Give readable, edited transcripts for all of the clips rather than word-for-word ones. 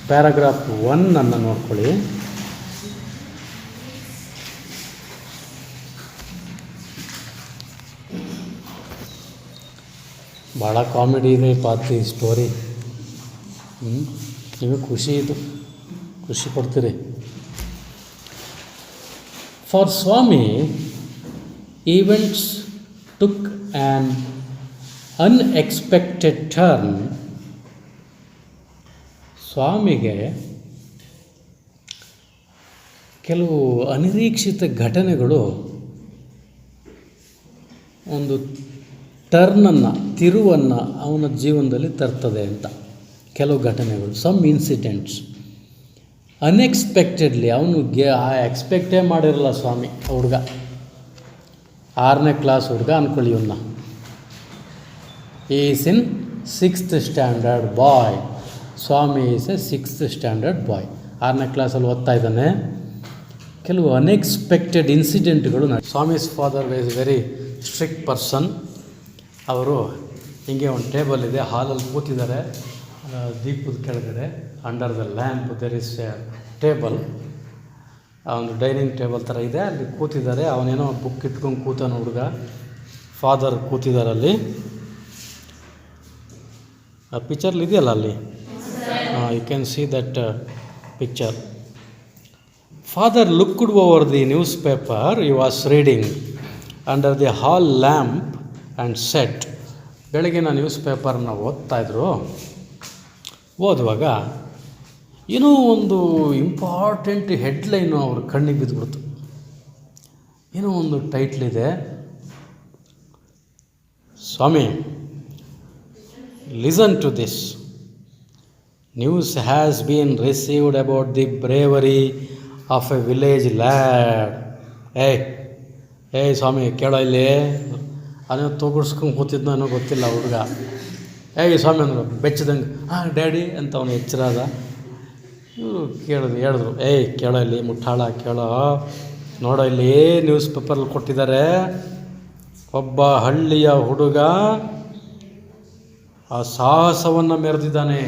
Paragraph 1 ನೋಡ್ಕೊಳ್ಳಿ. ಭಾಳ comedy ಇದೆ ಪಾತಿ ಸ್ಟೋರಿ. ನಿಮಗೆ ಖುಷಿ ಪಡ್ತೀರಿ. For Swami events took an unexpected turn. ಸ್ವಾಮಿಗೆ ಕೆಲವು ಅನಿರೀಕ್ಷಿತ ಘಟನೆಗಳು ಒಂದು ತಿರುವನ್ನು ಅವನ ಜೀವನದಲ್ಲಿ ತರ್ತದೆ ಅಂತ. ಕೆಲವು ಘಟನೆಗಳು, ಸಮ್ ಇನ್ಸಿಡೆಂಟ್ಸ್ ಅನ್ಎಕ್ಸ್ಪೆಕ್ಟೆಡ್ಲಿ, ಅವನಿಗೆ ಎಕ್ಸ್ಪೆಕ್ಟೇ ಮಾಡಿರಲ್ಲ ಸ್ವಾಮಿ. ಹುಡುಗ 6ನೇ ಕ್ಲಾಸ್ ಹುಡುಗ ಅಂದ್ಕೊಳ್ಳಿ ಇವನ್ನ. Is in 6th standard boy. Swami is a 6th standard boy. 6ನೇ ಕ್ಲಾಸಲ್ಲಿ ಓದ್ತಾ ಇದ್ದಾನೆ. ಕೆಲವು ಅನ್ಎಕ್ಸ್ಪೆಕ್ಟೆಡ್ ಇನ್ಸಿಡೆಂಟ್ಗಳು. Swami's father is very strict person. ಅವರು ಹೀಗೆ ಒಂದು ಟೇಬಲ್ ಇದೆ, ಹಾಲಲ್ಲಿ ಕೂತಿದ್ದಾರೆ, ದೀಪದ ಕೆಳಗಡೆ under the lamp there is a table. ಒಂದು ಡೈನಿಂಗ್ ಟೇಬಲ್ ಥರ ಇದೆ, ಅಲ್ಲಿ ಕೂತಿದ್ದಾರೆ. ಅವನೇನೋ ಬುಕ್ ಇಟ್ಕೊಂಡು ಕೂತಾನ ಹುಡುಗ. ಫಾದರ್ ಕೂತಿದ್ದಾರೆ ಅಲ್ಲಿ. ಆ ಪಿಕ್ಚರ್ಲಿ ಇದೆಯಲ್ಲ ಅಲ್ಲಿ, you can see that picture. Father looked over the newspaper he was reading under the hall lamp and set. ಬೆಳಗಿನ ನ್ಯೂಸ್ ಪೇಪರ್ನ ಓದ್ತಾಯಿದ್ರು. ಓದುವಾಗ ಏನೋ ಒಂದು ಇಂಪಾರ್ಟೆಂಟ್ ಹೆಡ್ಲೈನು ಅವ್ರ ಕಣ್ಣಿಗೆ ಬಿದ್ದುಬಿಡ್ತು. ಏನೋ ಒಂದು ಟೈಟ್ಲಿದೆ, Swami listen to this. News has been received about the bravery of a village lad. ಏಯ್ ಸ್ವಾಮಿ ಕೇಳೋ ಇಲ್ಲಿ. ಅವನೇ ತೊಗಡ್ಸ್ಕೊಂಡು ಕೂತಿದ್ನೋ ಏನೋ ಗೊತ್ತಿಲ್ಲ ಹುಡುಗ. ಸ್ವಾಮಿ ಅಂದರು ಬೆಚ್ಚದಂಗೆ. ಡ್ಯಾಡಿ ಅಂತ ಅವನು ಎಚ್ಚರಾದ. ಇವರು ಹೇಳಿದ್ರು, ಕೇಳೋ ಇಲ್ಲಿ ಮುಟ್ಟಾಳ, ಕೇಳೋ, ನೋಡೋ ಇಲ್ಲಿ ನ್ಯೂಸ್ ಪೇಪರಲ್ಲಿ ಕೊಟ್ಟಿದ್ದಾರೆ, ಒಬ್ಬ ಹಳ್ಳಿಯ ಹುಡುಗ ಆ ಸಾಹಸವನ್ನು ಮೆರೆದಿದ್ದಾನೆ.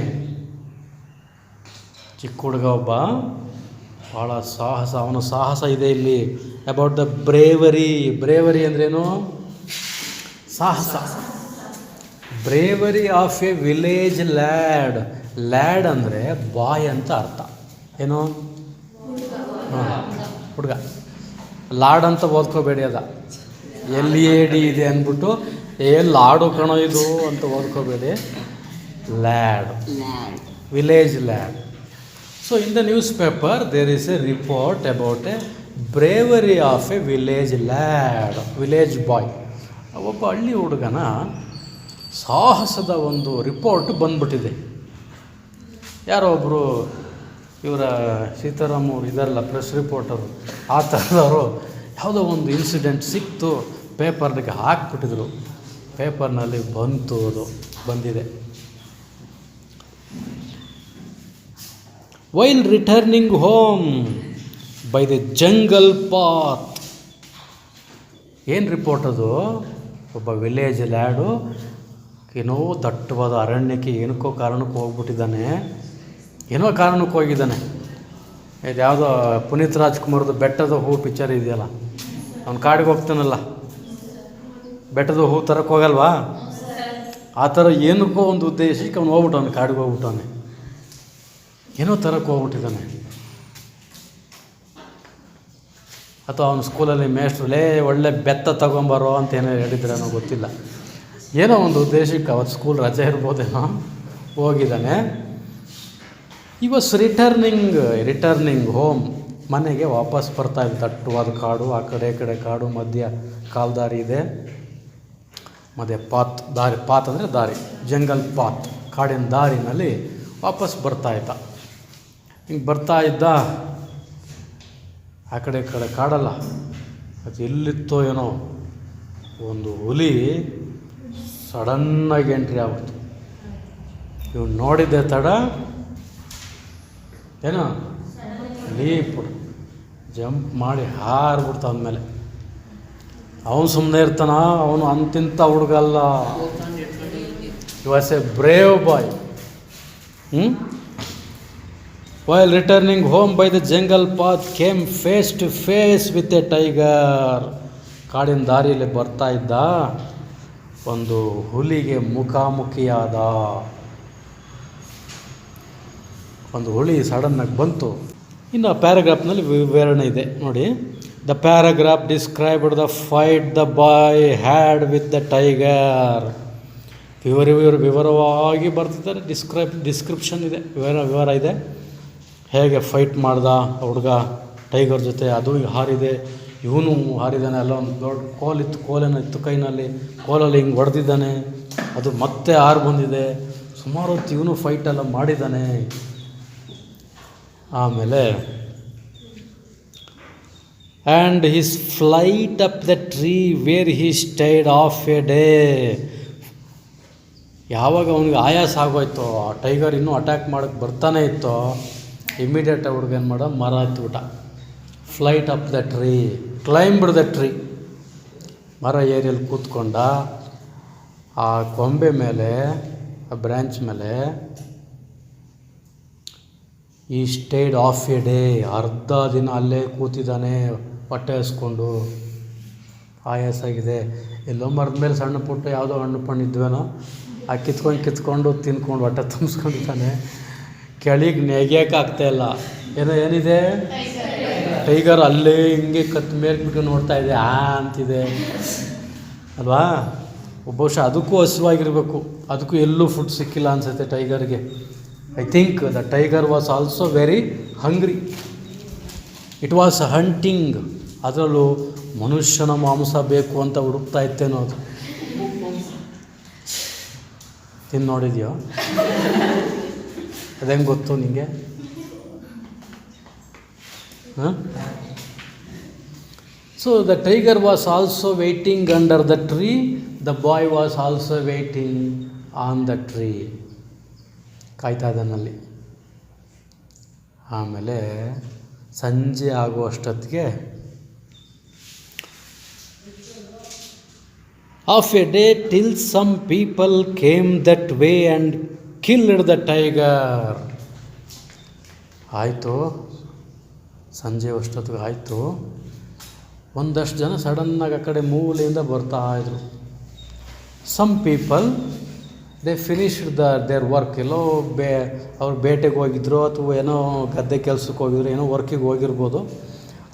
ಚಿಕ್ಕ ಹುಡುಗ ಒಬ್ಬ, ಭಾಳ ಸಾಹಸ, ಅವನ ಸಾಹಸ ಇದೆ ಇಲ್ಲಿ. ಅಬೌಟ್ ದ ಬ್ರೇವರಿ ಅಂದ್ರೇನು? ಸಾಹಸ. Bravery of a village lead. Lead ಅಂದರೆ ಬಾಯ್ ಅಂತ ಅರ್ಥ. ಏನು? ಹುಡುಗ. ಲಾಡ್ ಅಂತ ಓದ್ಕೋಬೇಡಿ, ಅದ LAD ಇದೆ ಅಂದ್ಬಿಟ್ಟು ಲಾಡು ಕಣೋ ಇದು ಅಂತ ಓದ್ಕೋಬೇಡಿ. Lad, village lad. So in the newspaper there is a report about a bravery of a village lad, village boy. ಒಬ್ಬ ಹಳ್ಳಿ ಹುಡುಗನ ಸಾಹಸದ ಒಂದು ರಿಪೋರ್ಟ್ ಬಂದ್ಬಿಟ್ಟಿದೆ. ಯಾರೋ ಒಬ್ಬರು ಇವರ ಸೀತಾರಾಮ್ ಅವರು ಇದಾರಲ್ಲ, ಪ್ರೆಸ್ ರಿಪೋರ್ಟರು, ಆ ಥರದವರು ಯಾವುದೋ ಒಂದು ಇನ್ಸಿಡೆಂಟ್ ಸಿಕ್ತು, ಪೇಪರ್ಗೆ ಹಾಕ್ಬಿಟ್ಟಿದ್ರು. ಪೇಪರ್ನಲ್ಲಿ ಬಂದಿದೆ. While returning home by the jungle path. ಏನು ರಿಪೋರ್ಟ್ ಅದು? ಒಬ್ಬ ವಿಲೇಜ್ ಲ್ಯಾಡು ಏನೋ ದಟ್ಟವಾದ ಅರಣ್ಯಕ್ಕೆ ಏನಕ್ಕೋ ಕಾರಣಕ್ಕೆ ಹೋಗ್ಬಿಟ್ಟಿದ್ದಾನೆ. ಏನೋ ಕಾರಣಕ್ಕೆ ಹೋಗಿದ್ದಾನೆ. ಇದು ಯಾವುದೋ ಪುನೀತ್ ರಾಜ್ಕುಮಾರ್ದು ಬೆಟ್ಟದ ಹೂ ಪಿಕ್ಚರ್ ಇದೆಯಲ್ಲ, ಅವ್ನು ಕಾಡಿಗೆ ಹೋಗ್ತಾನಲ್ಲ, ಬೆಟ್ಟದ ಹೂ ತರಕ್ಕೆ ಹೋಗಲ್ವಾ, ಆ ಥರ ಏನಕ್ಕೋ ಒಂದು ಉದ್ದೇಶಕ್ಕೆ ಅವ್ನು ಹೋಗ್ಬಿಟ್ಟವನು, ಕಾಡಿಗೆ ಹೋಗ್ಬಿಟ್ಟವನೆ, ಏನೋ ತರಕ್ಕೆ ಹೋಗ್ಬಿಟ್ಟಿದ್ದಾನೆ. ಅಥವಾ ಅವನ ಸ್ಕೂಲಲ್ಲಿ ಮೇಷ್ಟ್ರು ಒಳ್ಳೆ ಬೆತ್ತ ತಗೊಂಬರೋ ಅಂತ ಏನೋ ಹೇಳಿದ್ರೇನೋ ಗೊತ್ತಿಲ್ಲ. ಏನೋ ಒಂದು ಉದ್ದೇಶಕ್ಕೆ ಅವತ್ತು ಸ್ಕೂಲ್ ರಜೆ ಇರ್ಬೋದೇನೋ ಹೋಗಿದ್ದಾನೆ. ಈ ವಾಸ್ ರಿಟರ್ನಿಂಗ್ ಹೋಮ್. ಮನೆಗೆ ವಾಪಸ್ ಬರ್ತಾ ಇದ್ದ. ದಟ್ಟವಾದ ಕಾಡು, ಆ ಕಡೆ ಈ ಕಡೆ ಕಾಡು, ಮಧ್ಯ ಕಾಲ್ದಾರಿ ಇದೆ, ಮತ್ತು ಪಾತ್ ಅಂದರೆ ದಾರಿ, ಜಂಗಲ್ ಪಾತ್, ಕಾಡಿನ ದಾರಿನಲ್ಲಿ ವಾಪಸ್ ಬರ್ತಾ ಇದ್ದ. ಹಿಂಗೆ ಬರ್ತಾ ಇದ್ದ, ಆ ಕಡೆ ಈ ಕಡೆ ಕಾಡಲ್ಲ, ಅದು ಎಲ್ಲಿತ್ತೋ ಏನೋ ಒಂದು ಹುಲಿ ಸಡನ್ನಾಗಿ ಎಂಟ್ರಿ ಆಗ್ಬಿಡ್ತು. ಇವ್ನು ನೋಡಿದ್ದೆ ತಡ ಏನೋ ಲೀಪ್ ಜಂಪ್ ಮಾಡಿ ಹಾರ್ಬಿಡ್ತ ಅಂದಮೇಲೆ. ಅವನು ಸುಮ್ಮನೆ ಇರ್ತಾನ, ಅವನು ಅಂತಿಂತ ಹುಡುಗಲ್ಲ. He was a brave boy. While returning home by the jungle path, came face to face with a tiger. ಕಾಡಿನ ದಾರಿಯಲ್ಲಿ ಬರ್ತಾ ಇದ್ದ, ಒಂದು ಹುಲಿಗೆ ಮುಖಾಮುಖಿಯಾದ. ಒಂದು ಹುಲಿ ಸಡನ್ನಾಗಿ ಬಂತು. ಇನ್ನು ಆ ಪ್ಯಾರಾಗ್ರಾಫ್ನಲ್ಲಿ ವಿವರಣೆ ಇದೆ ನೋಡಿ. The paragraph described the fight the boy had with the tiger. ವಿವರವಾಗಿ ಬರ್ತಿದ್ದಾರೆ. ಡಿಸ್ಕ್ರಿಪ್ಷನ್ ಇದೆ, ವಿವರ ಇದೆ. ಹೇಗೆ ಫೈಟ್ ಮಾಡ್ದ ಹುಡುಗ ಟೈಗರ್ ಜೊತೆ, ಅದು ಹಾರಿದೆ, ಇವನು ಹಾರಿದ್ದಾನೆ. ಎಲ್ಲ ಒಂದು ದೊಡ್ಡ ಕೋಲಿತ್ತು, ಕೋಲೇನಿತ್ತು ಕೈನಲ್ಲಿ, ಕೋಲಲ್ಲಿ ಹಿಂಗೆ ಹೊಡೆದಿದ್ದಾನೆ, ಅದು ಮತ್ತೆ ಹಾರು ಬಂದಿದೆ. ಸುಮಾರು ಹೊತ್ತು ಇವನು ಫೈಟೆಲ್ಲ ಮಾಡಿದ್ದಾನೆ. ಆಮೇಲೆ and his flight up the tree wear he stayed of a day. ಯಾವಾಗ ಅವನಿಗೆ ಆಯಾಸ ಆಗೋಯ್ತು, ಆ ಟೈಗರ್ ಇನ್ನೂ ಅಟ್ಯಾಕ್ ಮಾಡೋಕ್ಕೆ ಬರ್ತಾನೆ ಇತ್ತು, ಇಮಿಡಿಯೇಟ್ ಹುಡುಗ ಏನು ಮಾಡೋ, ಮರ ಹತ್ಬಿಟ್ಟ. Flight up the tree, climbed the tree, ಮರ ಏರಿಯಲ್ಲಿ ಕೂತ್ಕೊಂಡ. ಆ ಕೊಂಬೆ ಮೇಲೆ, ಆ ಬ್ರ್ಯಾಂಚ್ ಮೇಲೆ, ಈ ಸ್ಟೇಡ್ ಆಫ್ ಎ ಡೇ, ಅರ್ಧ ದಿನ ಅಲ್ಲೇ ಕೂತಿದ್ದಾನೆ ಹೊಟ್ಟೆ ಹಸ್ಕೊಂಡು. ಆಯಾಸ ಆಗಿದೆ. ಎಲ್ಲೋ ಮರದ ಮೇಲೆ ಸಣ್ಣ ಪುಟ್ಟ ಯಾವುದೋ ಹಣ್ಣು ಪಣ್ಣು ಇದ್ವೇನೋ, ಆ ಕಿತ್ಕೊಂಡು ತಿನ್ಕೊಂಡು ಹೊಟ್ಟೆ ತುಂಬಿಸ್ಕೊಂಡಿದ್ದಾನೆ. ಕೆಳಗೆ ನೆಗೆಯೋಕ್ಕಾಗ್ತಾಯಿಲ್ಲ. ಏನಿದೆ, ಟೈಗರ್ ಅಲ್ಲೇ ಹಿಂಗೆ ಕತ್ತು ಮೇಲೆ ಬಿಟ್ಟು ನೋಡ್ತಾ ಇದೆ, ಅಂತಿದೆ ಅಲ್ವಾ. ಬಹುಶಃ ಅದಕ್ಕೂ ಹಸಿವಾಗಿರಬೇಕು, ಅದಕ್ಕೂ ಎಲ್ಲೂ ಫುಡ್ ಸಿಕ್ಕಿಲ್ಲ ಅನಿಸುತ್ತೆ ಟೈಗರ್ಗೆ. I think the tiger was also very hungry. It was hunting. ಅದರಲ್ಲೂ ಮನುಷ್ಯನ ಮಾಂಸ ಬೇಕು ಅಂತ ಹುಡುಕ್ತಾ ಇತ್ತೇನೋ ಅದು. ತಿಂದು ನೋಡಿದ್ಯೋ? ಅದೇಂಗೆ ಗೊತ್ತು ನಿಮಗೆ? ಹಾಂ. So the tiger was also waiting under the tree, the boy was also waiting on the tree. ಕಾಯ್ತಾ ಇದ್ದಾನಲ್ಲಿ. ಆಮೇಲೆ ಸಂಜೆ ಆಗುವಷ್ಟೊತ್ತಿಗೆ of a day till some people came that way and killed the tiger. ಆಯಿತು, ಸಂಜೆ ಅಷ್ಟೊತ್ತಿಗೆ ಆಯಿತು. ಒಂದಷ್ಟು ಜನ ಸಡನ್ನಾಗಿ ಆ ಕಡೆ ಮೂಲೆಯಿಂದ ಬರ್ತಾಯಿದ್ರು. Some people they finished their work. ಎಲ್ಲೋ ಅವ್ರು ಬೇಟೆಗೆ ಹೋಗಿದ್ರು ಅಥವಾ ಏನೋ ಗದ್ದೆ ಕೆಲಸಕ್ಕೆ ಹೋಗಿದ್ರು, ಏನೋ ವರ್ಕಿಗೆ ಹೋಗಿರ್ಬೋದು.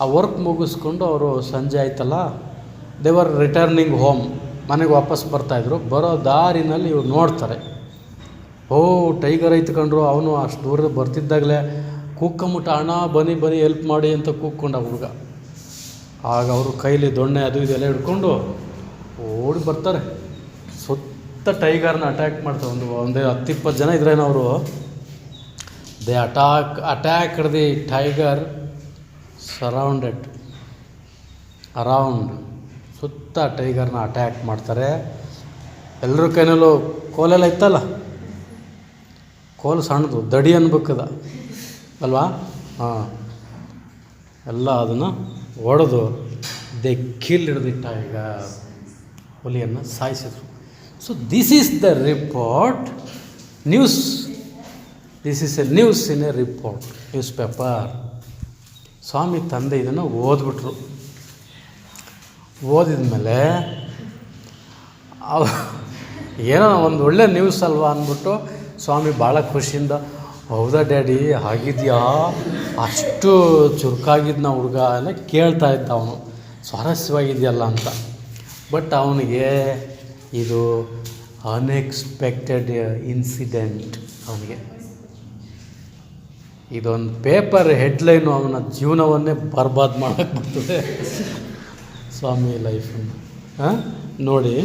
ಆ ವರ್ಕ್ ಮುಗಿಸ್ಕೊಂಡು ಅವರು ಸಂಜೆ ಆಯ್ತಲ್ಲ, ದೇ ವರ್ ರಿಟರ್ನಿಂಗ್ ಹೋಮ್, ಮನೆಗೆ ವಾಪಸ್ ಬರ್ತಾಯಿದ್ರು. ಬರೋ ದಾರಿನಲ್ಲಿ ಇವ್ರು ನೋಡ್ತಾರೆ, ಓ ಟೈಗರ್ ಐತ್ಕೊಂಡ್ರು. ಅವನು ಅಷ್ಟು ದೂರ ಬರ್ತಿದ್ದಾಗಲೇ ಕೂಕ್ಕಂಬಿಟ್ಟ, ಅಣ್ಣ ಬನ್ನಿ ಹೆಲ್ಪ್ ಮಾಡಿ ಅಂತ ಕೂಕ್ಕೊಂಡ ಹುಡುಗ. ಆಗ ಅವರು ಕೈಲಿ ದೊಣ್ಣೆ ಅದು ಇದೆಲ್ಲ ಹಿಡ್ಕೊಂಡು ಓಡಿ ಬರ್ತಾರೆ. ಸುತ್ತ ಟೈಗರ್ನ ಅಟ್ಯಾಕ್ ಮಾಡ್ತಾರೆ. ಒಂದೇ 10-20 ಜನ ಇದ್ರೇನೋ ಅವರು. They attacked the tiger surrounded around. ಸುತ್ತ ಟೈಗರ್ನ ಅಟ್ಯಾಕ್ ಮಾಡ್ತಾರೆ. ಎಲ್ಲರ ಕೈನಲ್ಲೂ ಕೋಲೆಲ್ಲ ಇತ್ತಲ್ಲ, ಕೋಲು ಸಣ್ಣದು, ದಡಿ ಅನ್ಬೇಕದ ಅಲ್ವಾ. ಹಾಂ, ಎಲ್ಲ ಅದನ್ನು ಹೊಡೆದು ದೇ ಕಿಲ್ಡ್ ದಿ ಟೈಗರ್, ಹುಲಿಯನ್ನು ಸಾಯಿಸಿದ್ರು. So this is the report news. This is a news in a report, newspaper. Swami ತಂದೆ ಇದನ್ನು ಓದ್ಬಿಟ್ರು. ಓದಿದ ಮೇಲೆ ಏನೋ ಒಂದು ಒಳ್ಳೆ ನ್ಯೂಸ್ ಅಲ್ವಾ ಅಂದ್ಬಿಟ್ಟು ಸ್ವಾಮಿ ಭಾಳ ಖುಷಿಯಿಂದ, ಹೌದಾ ಡ್ಯಾಡಿ ಆಗಿದೆಯಾ, ಅಷ್ಟು ಚುರುಕಾಗಿದ್ದ ಹುಡುಗ ಎಲ್ಲ ಕೇಳ್ತಾ ಇದ್ದ ಅವನು, ಸ್ವಾರಸ್ಯವಾಗಿದೆಯಲ್ಲ ಅಂತ. ಬಟ್ ಅವನಿಗೆ ಇದು ಅನ್ಎಕ್ಸ್ಪೆಕ್ಟೆಡ್ ಇನ್ಸಿಡೆಂಟ್. ಅವನಿಗೆ ಇದೊಂದು ಪೇಪರ್ ಹೆಡ್ಲೈನು ಅವನ ಜೀವನವನ್ನೇ ಬರ್ಬಾದ್ ಮಾಡೋಕ್ಕೆ ಬರ್ತದೆ. ಸ್ವಾಮಿ ಲೈಫನ್ನು ನೋಡಿ.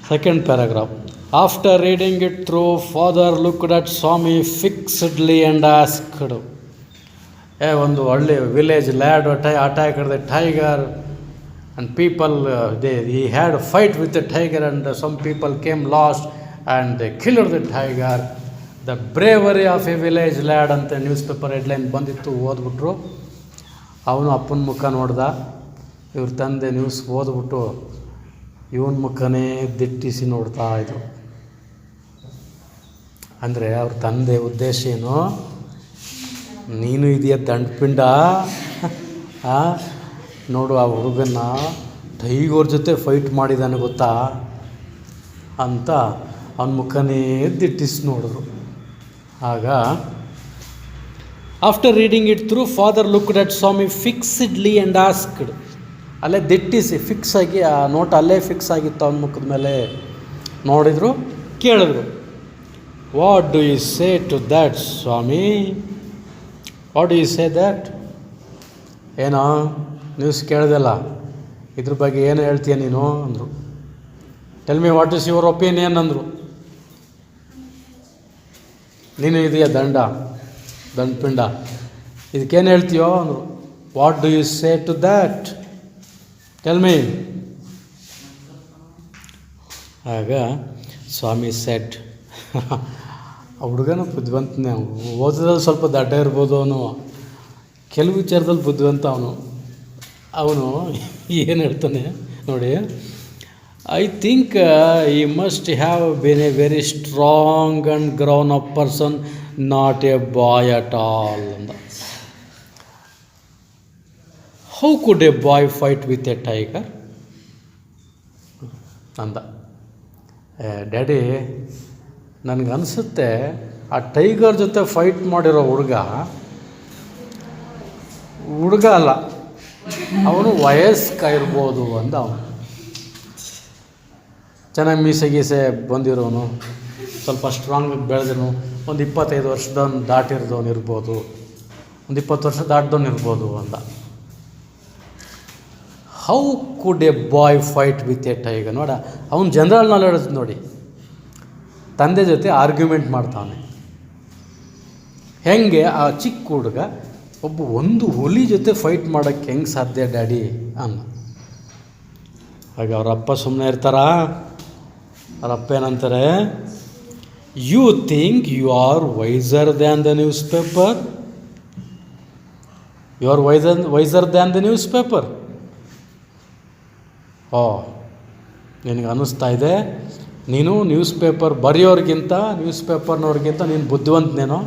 Second paragraph. After reading it through, father looked at Swami fixedly and asked. ಒಂದು ಒಳ್ಳೆ village lad attacked the tiger and people he had a fight with the tiger and some people came lost and they killed the tiger. The bravery of a village lad ಅಂತ news paper headline ಬಂದಿತ್ತು. ಓದ್ಬಿಟ್ರು. ಅವನು ಅಪ್ಪನ ಮುಖ ನೋಡ್ದ. ಇವ್ರ ತಂದೆ news ಓದ್ಬಿಟ್ಟು ಇವನ ಮುಖನೇ ದಿಟ್ಟಿಸಿ ನೋಡ್ತಾ ಇದ್ರು. ಅಂದರೆ ಅವ್ರ ತಂದೆ ಉದ್ದೇಶ ಏನು, ನೀನು ಇದೆಯಾ ದಂಡಪಿಂಡ, ನೋಡು ಆ ಹುಡುಗನ್ನ ಟೈಗರ್ ಜೊತೆ ಫೈಟ್ ಮಾಡಿದ್ದಾನೆ ಗೊತ್ತಾ ಅಂತ ಅವನ ಮುಖನೇ ದಿಟ್ಟಿಸಿ ನೋಡಿದ್ರು. ಆಗ after reading it through father looked at Swami fixedly and asked. ಅಲ್ಲೇ ದಿಟ್ಟಿಸಿ ಫಿಕ್ಸ್ ಆಗಿ ಆ ನೋಟ್ ಅಲ್ಲೇ ಫಿಕ್ಸ್ ಆಗಿತ್ತು ಅವನ ಮುಖದ ಮೇಲೆ. ನೋಡಿದ್ರು, ಕೇಳಿದ್ರು, what do you say to that Swami, what do you say that? ಏನೋ ನ್ಯೂಸ್ ಕೇಳ್ದಲ್ಲ, ಇದ್ರ ಬಗ್ಗೆ ಏನು ಹೇಳ್ತೀಯ ನೀನು ಅಂದರು. Tell me what is your opinion ಅಂದರು. ನೀನು ಇದೆಯಾ ದಂಡಪಿಂಡ, ಇದಕ್ಕೇನು ಹೇಳ್ತೀಯೋ ಅಂದರು. What do you say to that, tell me. ಆಗ ಸ್ವಾಮಿ ಸೆಟ್, ಆ ಹುಡುಗನ ಬುದ್ಧಿವಂತನೇ, ಓದೋದ್ರಲ್ಲಿ ಸ್ವಲ್ಪ ದಡ್ಡ ಇರ್ಬೋದು ಅವನು, ಕೆಲವು ವಿಚಾರದಲ್ಲಿ ಬುದ್ಧಿವಂತ ಅವನು ಏನು ಹೇಳ್ತಾನೆ ನೋಡಿ, I think he must have been a very strong and grown up person, not a boy at all ಅಂದ. How could a boy fight with a tiger ಅಂದ. ಡ್ಯಾಡಿ, ನನಗನ್ಸುತ್ತೆ ಆ ಟೈಗರ್ ಜೊತೆ ಫೈಟ್ ಮಾಡಿರೋ ಹುಡುಗ ಅಲ್ಲ, ಅವನು ವಯಸ್ಕ ಇರ್ಬೋದು ಅಂದ. ಅವನು ಚೆನ್ನಾಗಿ ಮೀಸೆ ಬಂದಿರೋನು, ಸ್ವಲ್ಪ ಸ್ಟ್ರಾಂಗಾಗಿ ಬೆಳೆದಿರೋನು, ಒಂದು 25 ವರ್ಷದವನು ದಾಟಿರ್ದವನು ಇರ್ಬೋದು, ಒಂದು 20 ವರ್ಷ ದಾಟಿದವನು ಇರ್ಬೋದು ಅಂದ. How could a boy fight with a tiger? ನೋಡ, ಅವನು ಜನರಲ್ ನಾಲೆಡ್ಜ್ ನೋಡಿ, ತಂದೆ ಜೊತೆ ಆರ್ಗ್ಯುಮೆಂಟ್ ಮಾಡ್ತಾನೆ. ಹೆಂಗೆ ಆ ಚಿಕ್ಕ ಹುಡುಗ ಒಂದು ಹುಲಿ ಜೊತೆ ಫೈಟ್ ಮಾಡೋಕ್ಕೆ ಹೆಂಗೆ ಸಾಧ್ಯ ಡ್ಯಾಡಿ ಅನ್ನ. ಆಗ ಅವರಪ್ಪ ಸುಮ್ಮನೆ ಇರ್ತಾರಾ? ಅವರಪ್ಪ ಏನಂತಾರೆ, you think you are wiser than the newspaper, you are wiser than the newspaper. ನಿನಗೆ ಅನ್ನಿಸ್ತಾ ಇದೆ ನೀನು ನ್ಯೂಸ್ ಪೇಪರ್ ಬರೆಯೋರಿಗಿಂತ ನ್ಯೂಸ್ ಪೇಪರ್ನವ್ರಿಗಿಂತ ನೀನು ಬುದ್ಧಿವಂತನೇನೋ?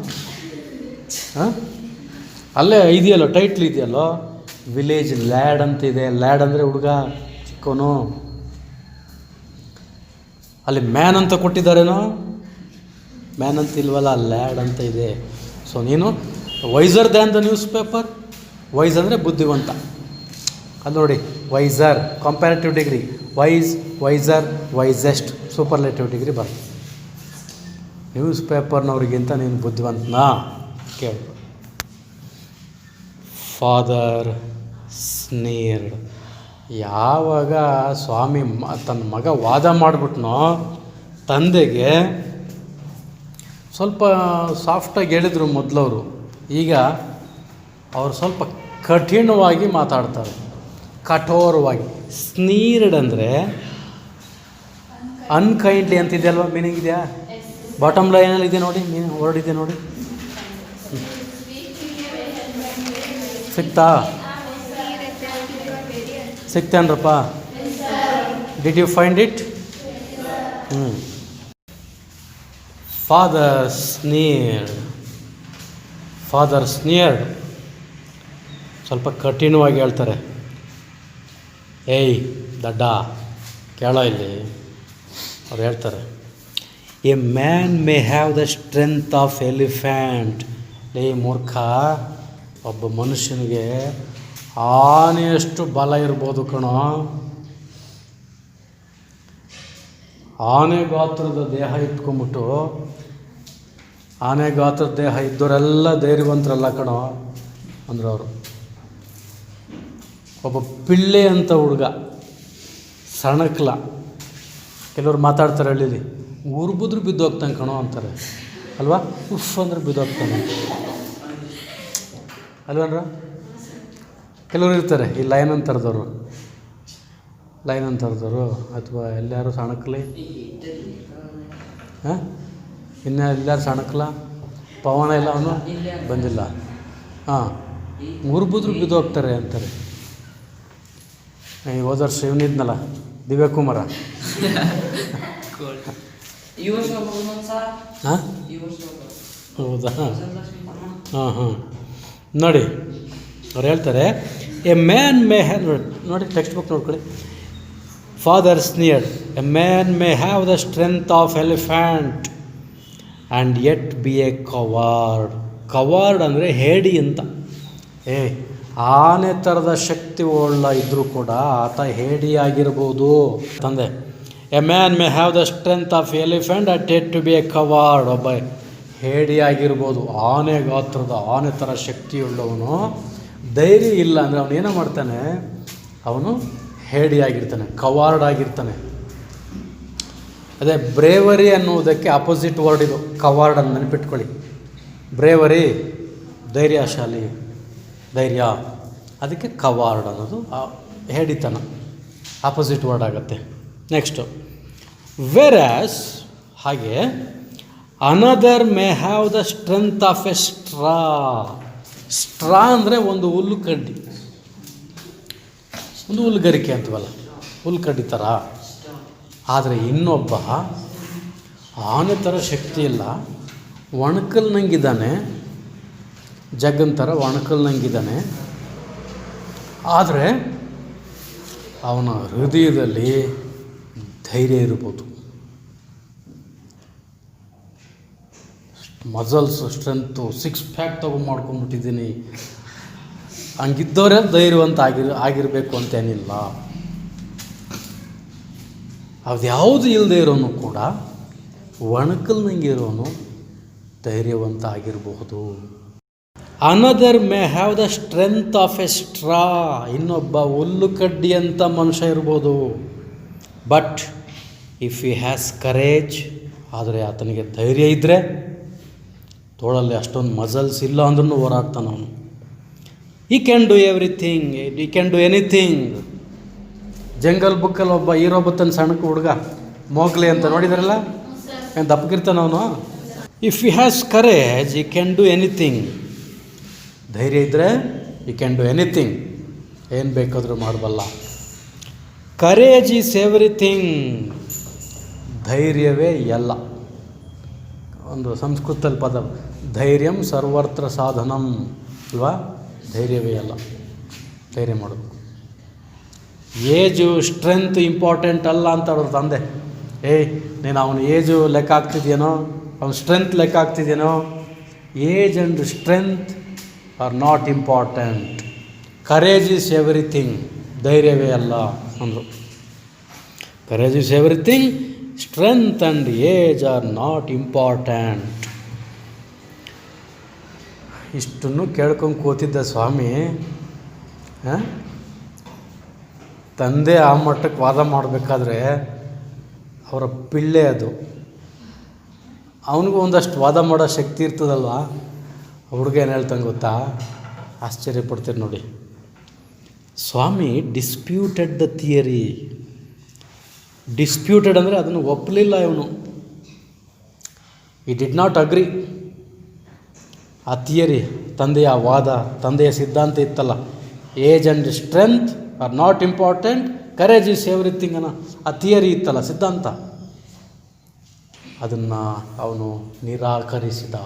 ಅಲ್ಲೇ ಇದೆಯಲ್ಲೋ, ಟೈಟ್ಲ್ ಇದೆಯಲ್ಲೋ, ವಿಲೇಜ್ ಲ್ಯಾಡ್ ಅಂತಿದೆ. ಲ್ಯಾಡ್ ಅಂದರೆ ಹುಡುಗ, ಚಿಕ್ಕವನು. ಅಲ್ಲಿ ಮ್ಯಾನ್ ಅಂತ ಕೊಟ್ಟಿದ್ದಾರೇನೋ? ಮ್ಯಾನ್ ಅಂತ ಇಲ್ವಲ್ಲ, ಲ್ಯಾಡ್ ಅಂತ ಇದೆ. ಸೊ ನೀನು wiser than the newspaper. Wise ಅಂದರೆ ಬುದ್ಧಿವಂತ. ಅದು ನೋಡಿ, wiser comparative degree, wiser, wisest superlative degree ಬರ್ತದೆ. ನ್ಯೂಸ್ ಪೇಪರ್ನವ್ರಿಗಿಂತ ನೀನು ಬುದ್ಧಿವಂತನಾ ಕೇಳು. Father sneered. ಯಾವಾಗ ಸ್ವಾಮಿ ತನ್ನ ಮಗ ವಾದ ಮಾಡಿಬಿಟ್ನೋ, ತಂದೆಗೆ ಸ್ವಲ್ಪ ಸಾಫ್ಟಾಗಿ ಹೇಳಿದರು ಮೊದಲವರು. ಈಗ ಅವರು ಸ್ವಲ್ಪ ಕಠಿಣವಾಗಿ ಮಾತಾಡ್ತಾರೆ, ಕಠೋರವಾಗಿ. ಸ್ನೀರ್ಡ್ ಅಂದರೆ ಅನ್ಕೈಂಡ್ಲಿ ಅಂತಿದೆ ಅಲ್ವಾ, ಮೀನಿಂಗ್ ಇದೆಯಾ? ಬಾಟಮ್ ಲೈನಲ್ಲಿ ಇದೆ ನೋಡಿ, ಮೀನಿಂಗ್ ವರ್ಡ್ ಇದೆ ನೋಡಿ. ಸಿಕ್ತೇನ್ರಪ್ಪ? Did you find it? Father sneered ಸ್ವಲ್ಪ ಕಠಿಣವಾಗಿ ಹೇಳ್ತಾರೆ. ಏಯ್ ದಡ್ಡ, ಕೇಳೋ ಇಲ್ಲಿ. ಅವ್ರು ಹೇಳ್ತಾರೆ, a man may have the strength of elephant. ಲೇ ಮೂರ್ಖ, ಒಬ್ಬ ಮನುಷ್ಯನಿಗೆ ಆನೆಯಷ್ಟು ಬಲ ಇರ್ಬೋದು ಕಣೋ. ಆನೆ ಗಾತ್ರದ ದೇಹ ಇಟ್ಕೊಂಬಿಟ್ಟು, ಆನೆ ಗಾತ್ರದ ದೇಹ ಇದ್ದವರೆಲ್ಲ ಧೈರ್ಯವಂತರಲ್ಲ ಕಣೋ ಅಂದ್ರೆ ಅವರು. ಒಬ್ಬ ಪಿಳ್ಳೆ ಅಂತ ಹುಡುಗ, ಸಣಕ್ಲ. ಕೆಲವ್ರು ಮಾತಾಡ್ತಾರೆ ಹಳ್ಳಿಲಿ, ಉರ್ಬಿದ್ರು ಬಿದ್ದೋಗ್ತಾನೆ ಕಣೋ ಅಂತಾರೆ ಅಲ್ವಾ? ಉಫ್ ಅಂದ್ರೆ ಬಿದ್ದೋಗ್ತಾನೆ ಅಲ್ವನ್ರ? ಕೆಲವರು ಇರ್ತಾರೆ ಈ ಲೈನ್ ಅಂತರದವರು ಅಥವಾ ಎಲ್ಲಾರು ಸಣಕ್ಲಿ, ಇನ್ನು ಎಲ್ಲಾರು ಸಣಕ್ಲ, ಪವನ ಇಲ್ಲ, ಅವನು ಬಂದಿಲ್ಲ. ಉರ್ಬಿದ್ರು ಬಿದ್ದೋಗ್ತಾರೆ ಅಂತಾರೆ. ಈ ಹೋದ ವರ್ಷ ಇವನಿದ್ನಲ್ಲ ದಿವ್ಯಕುಮಾರ, ಹೌದಾ? ಹಾಂ ಹಾಂ, ನೋಡಿ ಅವ್ರು ಹೇಳ್ತಾರೆ, ಎ ಮ್ಯಾನ್ ಮೇ ಹ್ಯಾವ್, ನೋಡಿ ಟೆಕ್ಸ್ಟ್ ಬುಕ್ ನೋಡ್ಕೊಳ್ಳಿ. Father sneered, a man may have the strength of elephant and yet be a coward. Coward ಅಂದರೆ ಹೇಡಿ ಅಂತ. ಆನೆ ಥರದ ಶಕ್ತಿ ಉಳ್ಳ ಇದ್ದರೂ ಕೂಡ ಆತ ಹೇಡಿಯಾಗಿರ್ಬೋದು ತಂದೆ. A man may have the strength of elephant at yet to be a coward. ಒಬ್ಬ ಹೇಡಿಯಾಗಿರ್ಬೋದು, ಆನೆ ಗಾತ್ರದ ಆನೆ ಥರ ಶಕ್ತಿಯುಳ್ಳವನು. ಧೈರ್ಯ ಇಲ್ಲ ಅಂದರೆ ಅವನು ಏನೋ ಮಾಡ್ತಾನೆ, ಅವನು ಹೇಡಿಯಾಗಿರ್ತಾನೆ, ಕವಾರ್ಡ್ ಆಗಿರ್ತಾನೆ. ಅದೇ ಬ್ರೇವರಿ ಅನ್ನುವುದಕ್ಕೆ ಅಪೋಸಿಟ್ ವರ್ಡ್ ಇದು, ಕವಾರ್ಡ್ ಅಂತ ನೆನಪಿಟ್ಕೊಳ್ಳಿ. ಬ್ರೇವರಿ ಧೈರ್ಯಶಾಲಿ, ಧೈರ್ಯ, ಅದಕ್ಕೆ ಕವಾರ್ಡ್ ಅನ್ನೋದು ಹೇಡಿತನ, ಆಪೋಸಿಟ್ ವರ್ಡ್ ಆಗುತ್ತೆ. ನೆಕ್ಸ್ಟು ವೆರಾಸ್, ಹಾಗೆ another May have the strength of A straw. Straw ಅಂದರೆ ಒಂದು ಹುಲ್ಲು ಕಡ್ಡಿ, ಒಂದು ಹುಲ್ಗರಿಕೆ ಅಂತೀವಲ್ಲ, ಹುಲ್ಲು ಕಡ್ಡಿ ಥರ. ಆದರೆ ಇನ್ನೊಬ್ಬ ಆನೆ ಥರ ಶಕ್ತಿ ಇಲ್ಲ, ಒಣಕಲ್ನಂಗಿದ್ದಾನೆ, ಜಗ್ಗನ ಥರ ಒಣಕಲ್ನಂಗಿದ್ದಾನೆ. ಆದರೆ ಅವನ ಹೃದಯದಲ್ಲಿ ಧೈರ್ಯ ಇರ್ಬೋದು. ಮಸಲ್ಸು, ಸ್ಟ್ರೆಂತು, ಸಿಕ್ಸ್ ಪ್ಯಾಕ್ ಮಾಡ್ಕೊಂಡ್ಬಿಟ್ಟಿದ್ದೀನಿ, ಹಂಗಿದ್ದವರೇ ಧೈರ್ಯವಂತ ಆಗಿರಬೇಕು ಅಂತೇನಿಲ್ಲ. ಅದ್ಯಾವುದು ಇಲ್ಲದೆ ಇರೋನು ಕೂಡ ಒಣಕಲ್ನಂಗೆ ಇರೋನು ಧೈರ್ಯವಂತ ಆಗಿರಬಹುದು. Another May have the strength of A straw. ಇನ್ನೊಬ್ಬ ಹುಲ್ಲು ಕಡ್ಡಿ ಅಂತ ಮನುಷ್ಯ ಇರ್ಬೋದು. But if he has courage, ಆದರೆ ಆತನಿಗೆ ಧೈರ್ಯ ಇದ್ದರೆ, ತೋಳಲ್ಲಿ ಅಷ್ಟೊಂದು ಮಸಲ್ಸ್ ಇಲ್ಲ ಅಂದ್ರೂ ಹೋರಾಡ್ತಾನೆ ಅವನು. ಈ ಕ್ಯಾನ್ ಡೂ ಎವ್ರಿಥಿಂಗ್, ಈ ಕ್ಯಾನ್ ಡೂ ಎನಿಥಿಂಗ್. ಜಂಗಲ್ ಬುಕ್ಕಲ್ಲಿ ಒಬ್ಬ ಹೀರೋ ಬತ್ತನ ಸಣ್ಣಕ್ಕೆ ಹುಡುಗ, ಮೋಗ್ಲಿ ಅಂತ ನೋಡಿದ್ರಲ್ಲ, ಏನು ದಪ್ಪಗಿರ್ತಾನೆ ಅವನು. ಇಫ್ ಹಿ ಹ್ಯಾಸ್ ಕರೇಜ್ ಈ ಕ್ಯಾನ್ ಡೂ ಎನಿಥಿಂಗ್. ಧೈರ್ಯ ಇದ್ದರೆ ಈ ಕ್ಯಾನ್ ಡೂ ಎನಿಥಿಂಗ್, ಏನು ಬೇಕಾದರೂ ಮಾಡಬಲ್ಲ. Courage is everything. ಧೈರ್ಯವೇ ಎಲ್ಲ. ಒಂದು ಸಂಸ್ಕೃತದಲ್ಲಿ ಪದ, ಧೈರ್ಯಂ ಸರ್ವತ್ರ ಸಾಧನಂ ಅಲ್ವಾ. ಧೈರ್ಯವೇ ಎಲ್ಲ, ಧೈರ್ಯ ಮಾಡಬೇಕು. ಏಜು ಸ್ಟ್ರೆಂತ್ ಇಂಪಾರ್ಟೆಂಟ್ ಅಲ್ಲ ಅಂತ ಅವ್ರ ತಂದೆ. ನೀನು ಅವನ ಏಜು ಲೆಕ್ಕ ಆಗ್ತಿದ್ಯೇನೋ, ಅವನ ಸ್ಟ್ರೆಂತ್ ಲೆಕ್ಕ ಆಗ್ತಿದ್ಯೇನೋ. Age and strength are not important. Courage is everything. ಧೈರ್ಯವೇ ಅಲ್ಲ ಅಂದರು. Courage is everything, strength and age are not important. ಇಷ್ಟನ್ನು ಕೇಳ್ಕೊಂಡು ಕೂತಿದ್ದ ಸ್ವಾಮಿ ತಂದೆ ಆ ಮಟ್ಟಕ್ಕೆ ವಾದ ಮಾಡಬೇಕಾದ್ರೆ ಅವರ ಪಿಳ್ಳೆ ಅದು. ಅವನಿಗೂ ಒಂದಷ್ಟು ವಾದ ಮಾಡೋ ಶಕ್ತಿ ಇರ್ತದಲ್ವ. ಹುಡುಗ ಏನು ಹೇಳ್ತಾನೆ ಗೊತ್ತಾ, ಆಶ್ಚರ್ಯಪಡ್ತೀರಿ ನೋಡಿ. ಸ್ವಾಮಿ ಡಿಸ್ಪ್ಯೂಟೆಡ್ ದ ಥಿಯರಿ. ಡಿಸ್ಪ್ಯೂಟೆಡ್ ಅಂದರೆ ಅದನ್ನು ಒಪ್ಪಲಿಲ್ಲ ಇವನು. ಈ ಡಿಡ್ ನಾಟ್ ಅಗ್ರಿ. ಆ ಥಿಯರಿ, ತಂದೆಯ ವಾದ, ತಂದೆಯ ಸಿದ್ಧಾಂತ ಇತ್ತಲ್ಲ, age and strength are not important, courage is everything ಅನ್ನೋ ಆ ಥಿಯರಿ ಇತ್ತಲ್ಲ, ಸಿದ್ಧಾಂತ, ಅದನ್ನು ಅವನು ನಿರಾಕರಿಸಿದ.